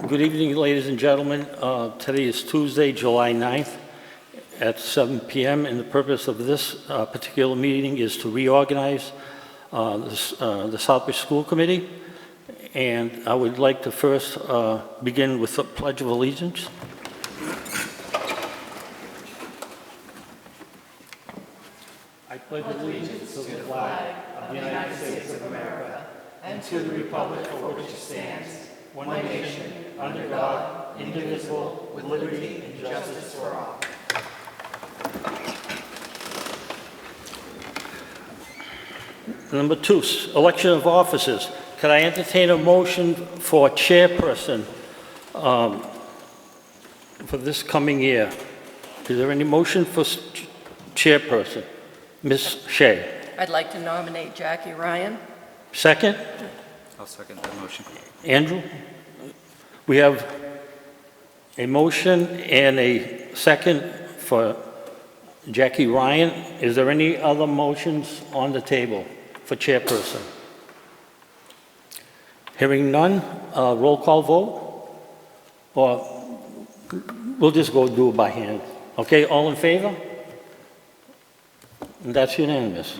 Good evening, ladies and gentlemen. Today is Tuesday, July 9th at 7 p.m. And the purpose of this particular meeting is to reorganize the Southbridge School Committee. And I would like to first begin with the Pledge of Allegiance. I pledge allegiance to the flag of the United States of America and to the republic for which it stands, one nation, under God, indivisible, with liberty and justice for all. Number 2, election of officers. Could I entertain a motion for chairperson for this coming year? Is there any motion for chairperson? Ms. Shea. I'd like to nominate Jackie Ryan. Second? I'll second that motion. Andrew? We have a motion and a second for Jackie Ryan. Is there any other motions on the table for chairperson? Hearing none, roll call vote? Or we'll just go do it by hand. Okay, all in favor? And that's unanimous.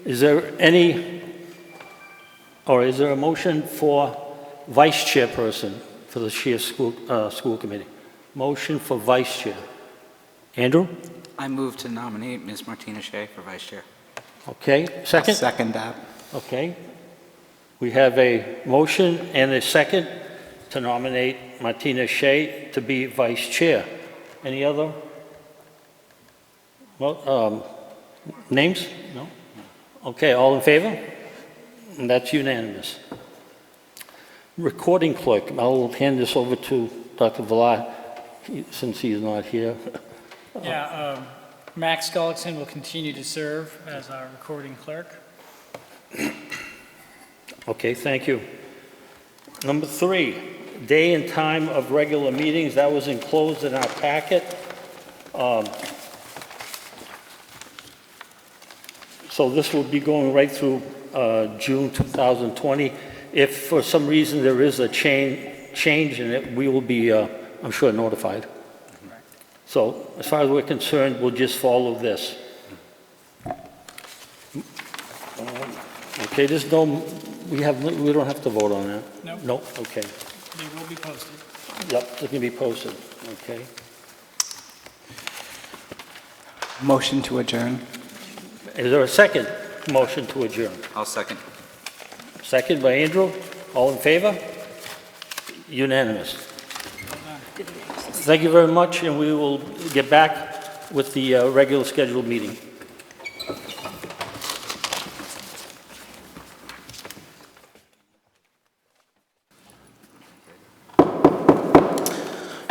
Is there a motion for vice chairperson for the school committee? Motion for vice chair. Andrew? I move to nominate Ms. Martina Shea for vice chair. Okay, second? I'll second that. Okay. We have a motion and a second to nominate Martina Shea to be vice chair. Any other names? No? Okay, all in favor? And that's unanimous. Recording clerk, I'll hand this over to Dr. Villar since he's not here. Max Gullickson will continue to serve as our recording clerk. Okay, thank you. Number 3, day and time of regular meetings. That was enclosed in our packet. So this will be going right through June 2020. If for some reason there is a change in it, we will be, I'm sure, notified. So as far as we're concerned, we'll just follow this. Okay, there's no, we don't have to vote on that? No. No, okay. They will be posted. Yep, they can be posted, okay. Motion to adjourn. Is there a second motion to adjourn? I'll second. Second by Andrew. All in favor? Unanimous. Thank you very much, and we will get back with the regular scheduled meeting.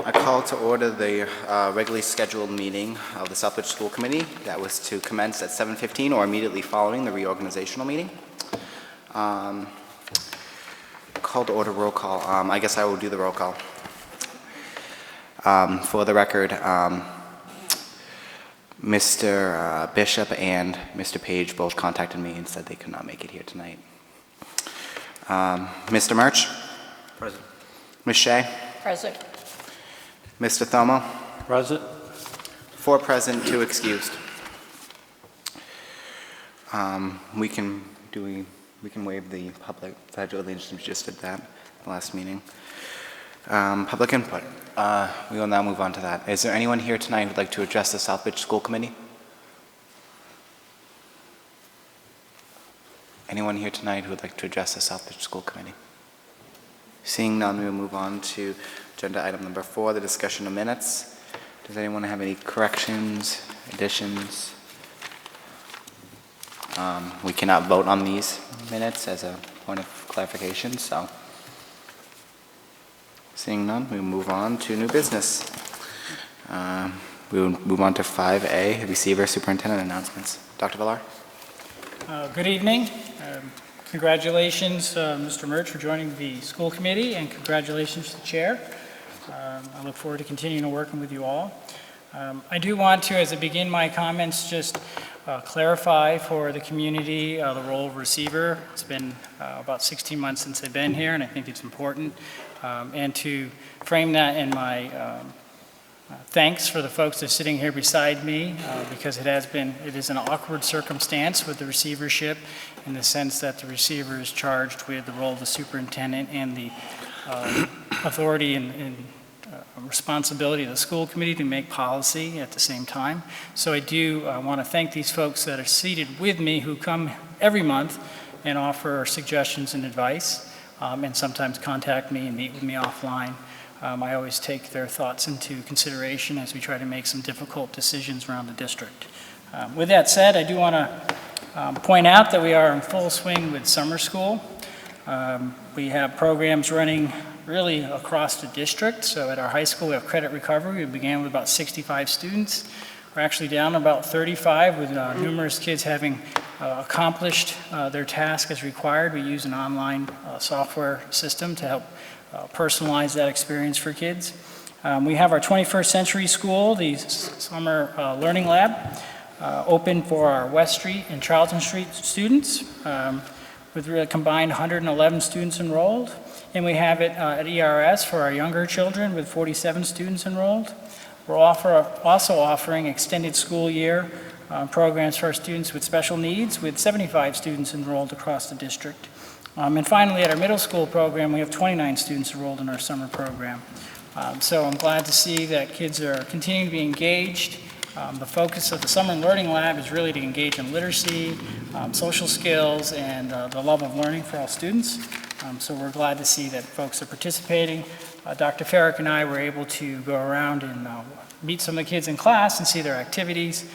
I call to order the regularly scheduled meeting of the Southbridge School Committee that was to commence at 7:15 or immediately following the reorganizational meeting. Call to order roll call. I guess I will do the roll call. For the record, Mr. Bishop and Mr. Page both contacted me and said they could not make it here tonight. Mr. Murch? Present. Ms. Shea? Present. Mr. Thomo? Present. 4 present, 2 excused. We can waive the public pledge of allegiance. We just did that the last meeting. Public input. We will now move on to that. Is there anyone here tonight who would like to address the Southbridge School Committee? Anyone here tonight who would like to address the Southbridge School Committee? Seeing none, we will move on to agenda item number 4, the discussion of minutes. Does anyone have any corrections, additions? We cannot vote on these minutes as a point of clarification, so seeing none, we will move on to new business. We will move on to 5A, receiver superintendent announcements. Dr. Villar? Good evening. Congratulations, Mr. Murch, for joining the school committee, and congratulations to the chair. I look forward to continuing to working with you all. I do want to, as I begin my comments, just clarify for the community the role of receiver. It's been about 16 months since I've been here, and I think it's important. And to frame that in my thanks for the folks that are sitting here beside me, because it is an awkward circumstance with the receivership, in the sense that the receiver is charged with the role of the superintendent and the authority and responsibility of the school committee to make policy at the same time. So I do want to thank these folks that are seated with me, who come every month and offer suggestions and advice, and sometimes contact me and meet with me offline. I always take their thoughts into consideration as we try to make some difficult decisions around the district. With that said, I do want to point out that we are in full swing with summer school. We have programs running really across the district. So at our high school, we have credit recovery. We began with about 65 students. We're actually down about 35, with numerous kids having accomplished their task as required. We use an online software system to help personalize that experience for kids. We have our 21st Century School, the Summer Learning Lab, open for our West Street and Charlton Street students, with a combined 111 students enrolled. And we have it at ERS for our younger children with 47 students enrolled. We're also offering extended school year programs for our students with special needs, with 75 students enrolled across the district. And finally, at our middle school program, we have 29 students enrolled in our summer program. So I'm glad to see that kids are continuing to be engaged. The focus of the Summer Learning Lab is really to engage in literacy, social skills, and the love of learning for all students. So we're glad to see that folks are participating. Dr. Farrick and I were able to go around and meet some of the kids in class and see their activities.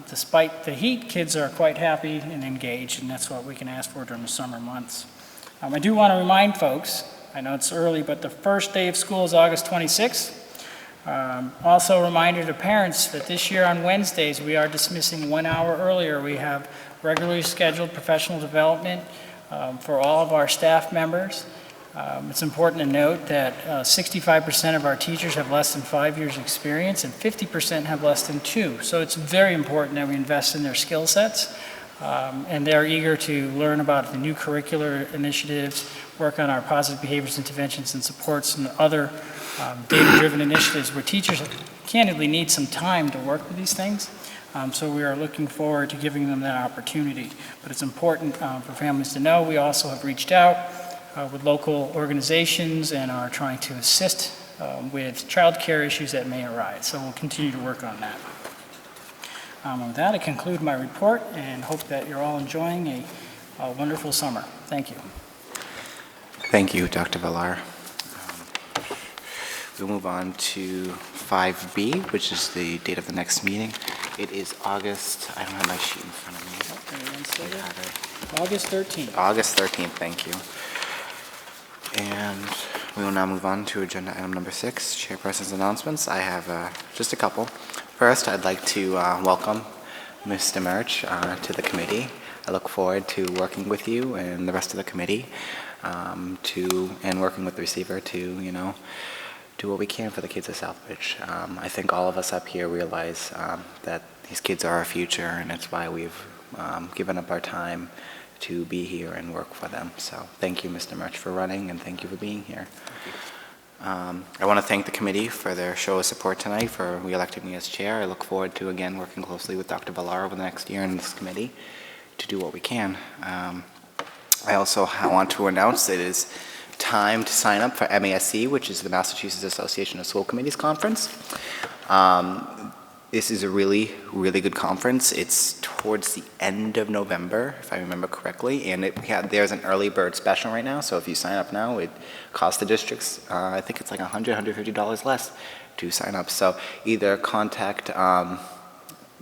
Despite the heat, kids are quite happy and engaged, and that's what we can ask for during the summer months. I do want to remind folks, I know it's early, but the first day of school is August 26th. Also a reminder to parents that this year on Wednesdays, we are dismissing 1 hour earlier. We have regularly scheduled professional development for all of our staff members. It's important to note that 65% of our teachers have less than 5 years experience, and 50% have less than 2. So it's very important that we invest in their skill sets, and they're eager to learn about the new curricular initiatives, work on our positive behaviors interventions and supports, and other data-driven initiatives where teachers candidly need some time to work with these things. So we are looking forward to giving them that opportunity. But it's important for families to know we also have reached out with local organizations and are trying to assist with childcare issues that may arise. So we'll continue to work on that. With that, I conclude my report and hope that you're all enjoying a wonderful summer. Thank you. Thank you, Dr. Villar. We'll move on to 5B, which is the date of the next meeting. It is August, I don't have my sheet in front of me. I have it. August 13th. August 13th, thank you. And we will now move on to agenda item number 6, Chairperson's announcements. I have just a couple. First, I'd like to welcome Mr. Murch to the committee. I look forward to working with you and the rest of the committee and working with the receiver to, do what we can for the kids of Southbridge. I think all of us up here realize that these kids are our future, and it's why we've given up our time to be here and work for them. So thank you, Mr. Murch, for running, and thank you for being here. I want to thank the committee for their show of support tonight, for re-electing me as chair. I look forward to, again, working closely with Dr. Villar over the next year in this committee to do what we can. I also want to announce that it is time to sign up for MASC, which is the Massachusetts Association of School Committees Conference. This is a really, really good conference. It's towards the end of November, if I remember correctly, and there's an early bird special right now, so if you sign up now, it costs the districts, I think it's like $100, $150 less to sign up. So either contact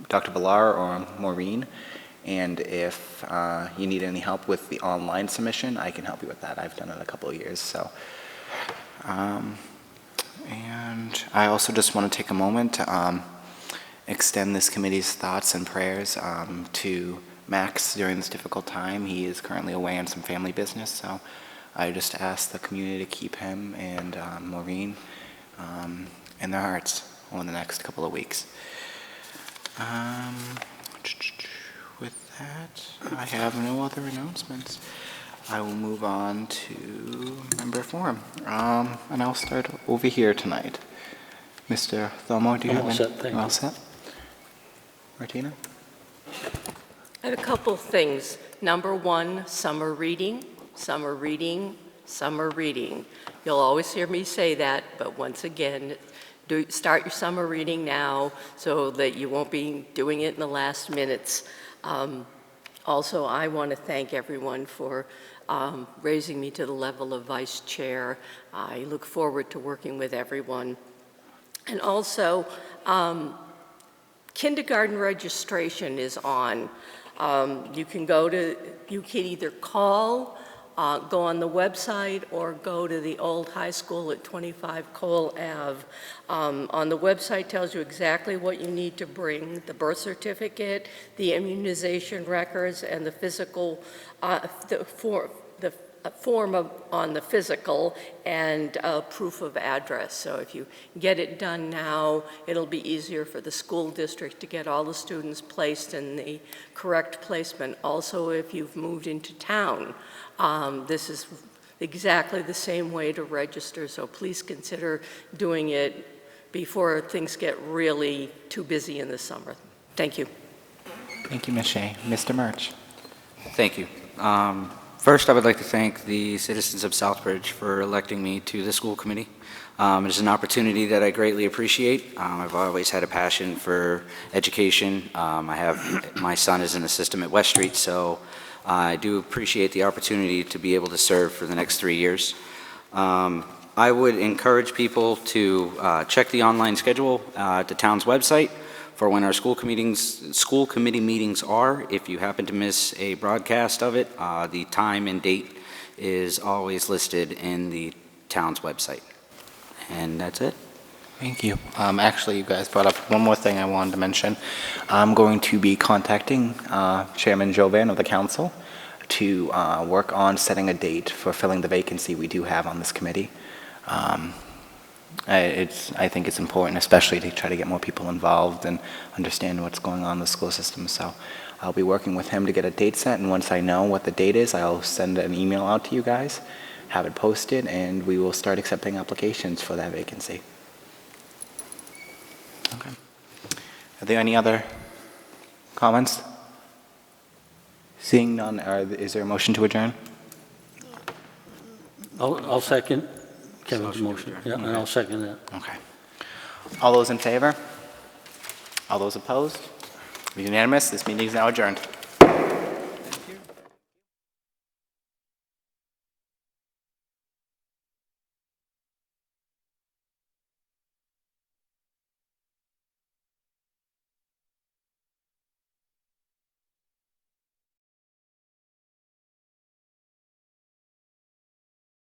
Dr. Villar or Maureen, and if you need any help with the online submission, I can help you with that. I've done it a couple of years. So, and I also just want to take a moment to extend this committee's thoughts and prayers to Max during this difficult time. He is currently away on some family business, so I just ask the community to keep him and Maureen in their hearts. over the next couple of weeks. With that, I have no other announcements. I will move on to member forum. And I'll start over here tonight. Mr. Thomo, do you I'm have all any? set, thank All you. set? Martina? I have a couple things. Number one, summer reading, summer reading, summer reading. You'll always hear me say that, but once again, start your summer reading now so that you won't be doing it in the last minutes. Also, I want to thank everyone for raising me to the level of vice chair. I look forward to working with everyone. And also, kindergarten registration is on. You can either call, go on the website, or go to the old high school at 25 Cole Ave. On the website tells you exactly what you need to bring: the birth certificate, the immunization records, and the physical, form on the physical, and proof of address. So if you get it done now, it'll be easier for the school district to get all the students placed in the correct placement. Also, if you've moved into town, this is exactly the same way to register, so please consider doing it before things get really too busy in the summer. Thank you. Thank you, Ms. Shea. Mr. Murch? Thank you. First, I would like to thank the citizens of Southbridge for electing me to the school committee. It is an opportunity that I greatly appreciate. I've always had a passion for education. My son is in the system at West Street, so I do appreciate the opportunity to be able to serve for the next 3 years. I would encourage people to check the online schedule at the town's website for when our school committee meetings are. If you happen to miss a broadcast of it, the time and date is always listed in the town's website. And that's it. Thank you. Actually, you guys brought up one more thing I wanted to mention. I'm going to be contacting Chairman Jovan of the council to work on setting a date for filling the vacancy we do have on this committee. I think it's important, especially to try to get more people involved and understand what's going on in the school system. So I'll be working with him to get a date set, and once I know what the date is, I'll send an email out to you guys, have it posted, and we will start accepting applications for that vacancy. Okay. Are there any other comments? Seeing none, is there a motion to adjourn? I'll second Kevin's motion. Yeah, and I'll second that. Okay. All those in favor? All those opposed? Unanimous. This meeting is now adjourned.